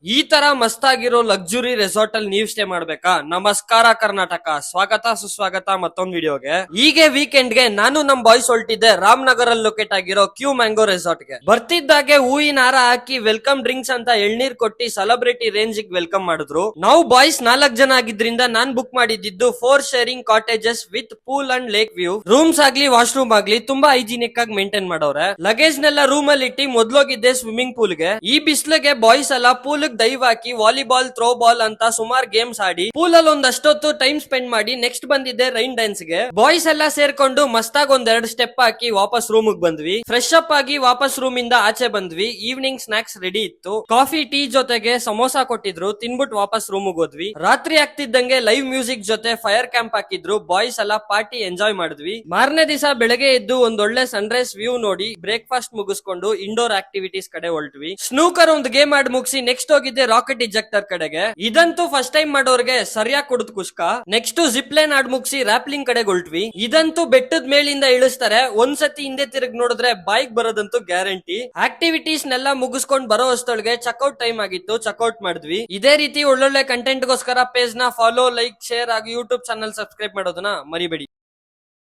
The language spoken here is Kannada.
ಈ ತರ ಮಸ್ತಾಗಿರೋ ಲಕ್ಸುರಿ ರೆಸಾರ್ಟ್ ಅಲ್ಲಿ ನೀವ್ ಸ್ಟೇ ಮಾಡ್ಬೇಕಾ? ನಮಸ್ಕಾರ ಕರ್ನಾಟಕ, ಸ್ವಾಗತ ಸುಸ್ವಾಗತ ಮತ್ತೊಂದ್ ವಿಡಿಯೋಗೆ. ಹೀಗೆ ವೀಕೆಂಡ್ ಗೆ ನಾನು ನಮ್ ಬಾಯ್ಸ್ ಹೊರಟಿದ್ದೆ ರಾಮನಗರ್ ಅಲ್ಲಿ ಲೊಕೇಟ್ ಆಗಿರೋ ಕ್ಯೂ ಮ್ಯಾಂಗೋ ರೆಸಾರ್ಟ್ ಗೆ. ಬರ್ತಿದ್ದಾಗೆ ಹೂವಿನ ಹಾರ ಹಾಕಿ ವೆಲ್ಕಮ್ ಡ್ರಿಂಕ್ಸ್ ಅಂತ ಎಳ್ನೀರ್ ಕೊಟ್ಟಿ ಸೆಲೆಬ್ರಿಟಿ ರೇಂಜ್ ವೆಲ್ಕಮ್ ಮಾಡಿದ್ರು. ನಾವು ಬಾಯ್ಸ್ 4 ಜನ ಆಗಿದ್ರಿಂದ ನಾನ್ ಬುಕ್ ಮಾಡಿದ್ದು 4 sharing cottages with pool and lake view. Rooms ಆಗ್ಲಿ ವಾಶ್ರೂಮ್ ಆಗ್ಲಿ ತುಂಬಾ ಹೈಜಿನಿಕ್ ಆಗಿ ಮೇಂಟೈನ್ ಮಾಡೋರೆ. ಲಗೇಜ್ ನೆಲ್ಲ ರೂಮ್ ಅಲ್ಲಿ ಇಟ್ಟಿ ಮೊದ್ಲೋಗಿದ್ದೆ ಸ್ವಿಮ್ಮಿಂಗ್ ಪೂಲ್ ಗೆ. ಈ ಬಿಸ್ಲಿಗೆ ಬಾಯ್ಸ್ ಎಲ್ಲ pool dive hockey volleyball throw ball ಅಂತ ಸುಮಾರು ಗೇಮ್ಸ್ ಆಡಿ ಪೂಲ್ ಅಲ್ಲಿ ಒಂದಷ್ಟೊತ್ತು ಟೈಮ್ ಸ್ಪೆಂಡ್ ಮಾಡಿ ನೆಕ್ಸ್ಟ್ ಬಂದಿದ್ದೆ ರೈನ್ ಡ್ಯಾನ್ಸ್ ಗೆ. ಬಾಯ್ಸ್ ಎಲ್ಲ ಸೇರ್ಕೊಂಡು ಮಸ್ತಾಗ್ ಒಂದೆರಡು ಸ್ಟೆಪ್ ಹಾಕಿ ವಾಪಸ್ ರೂಮ್ ಬಂದ್ವಿ. ಫ್ರೆಶ್ ಅಪ್ ಆಗಿ ವಾಪಸ್ ರೂಮ್ ಇಂದ ಆಚೆ ಬಂದ್ವಿ. ಈವ್ನಿಂಗ್ ಸ್ನಾಕ್ಸ್ ರೆಡಿ ಇತ್ತು. ಕಾಫಿ ಟೀ ಜೊತೆಗೆ ಸಮೋಸ ಕೊಟ್ಟಿದ್ರು. ತಿನ್ಬಿಟ್ಟು ವಾಪಸ್ ರೂಮ್ ಹೋದ್ವಿ. ರಾತ್ರಿ ಆಗ್ತಿದ್ದಂಗೆ ಲೈವ್ ಮ್ಯೂಸಿಕ್ ಜೊತೆ ಫೈರ್ ಕ್ಯಾಂಪ್ ಹಾಕಿದ್ರು. ಬಾಯ್ಸ್ ಎಲ್ಲ ಪಾರ್ಟಿ ಎಂಜಾಯ್ ಮಾಡಿದ್ವಿ. ಮಾರನೇ ದಿವಸ ಬೆಳಗ್ಗೆ ಎದ್ದು ಒಂದೊಳ್ಳೆ ಸನ್ರೈಸ್ ವ್ಯೂ ನೋಡಿ ಬ್ರೇಕ್ಫಾಸ್ಟ್ ಮುಗಿಸ್ಕೊಂಡು ಇಂಡೋರ್ ಆಕ್ಟಿವಿಟೀಸ್ ಕಡೆ ಹೊರಟ್ವಿ. ಸ್ನೂಕರ್ ಒಂದು ಗೇಮ್ ಆಡ್ ಮುಗಿಸಿ ನೆಕ್ಸ್ಟ್ ಹೋಗಿದ್ದೆ ರಾಕೆಟ್ ಇಜೆಕ್ಟರ್ ಕಡೆಗೆ. ಇದಂತೂ ಫಸ್ಟ್ ಟೈಮ್ ಮಾಡೋರ್ಗೆ ಸರಿಯಾಗಿ ಕುಡಿದ್ ಕುಷ್ಕ. ನೆಕ್ಸ್ಟ್ ಜಿಪ್ ಲೈನ್ ಆಡ್ ಮುಗಿಸಿ ರಾಪ್ಲಿಂಗ್ ಕಡೆ ಹೊರಟ್ವಿ. ಇದಂತೂ ಬೆಟ್ಟದ ಮೇಲಿಂದ ಇಳಿಸ್ತಾರೆ. ಒಂದ್ಸತಿ ಹಿಂದೆ ತಿರುಗಿ ನೋಡಿದ್ರೆ ಬೈಕ್ ಬರೋದಂತೂ ಗ್ಯಾರಂಟಿ. ಆಕ್ಟಿವಿಟೀಸ್ ನೆಲ್ಲ ಮುಗಿಸ್ಕೊಂಡ್ ಬರೋ ಅಷ್ಟೊಳಗೆ ಚೆಕ್ಔಟ್ ಟೈಮ್ ಆಗಿತ್ತು. ಚೆಕ್ಔಟ್ ಮಾಡಿದ್ವಿ. ಇದೇ ರೀತಿ ಒಳ್ಳೊಳ್ಳೆ ಕಂಟೆಂಟ್ ಗೋಸ್ಕರ ಪೇಜ್ ನ ಫಾಲೋ, ಲೈಕ್, ಶೇರ್ ಆಗಿ ಯೂಟ್ಯೂಬ್ ಚಾನಲ್ ಸಬ್ಸ್ಕ್ರೈಬ್ ಮಾಡೋದನ್ನ ಮರಿಬೇಡಿ.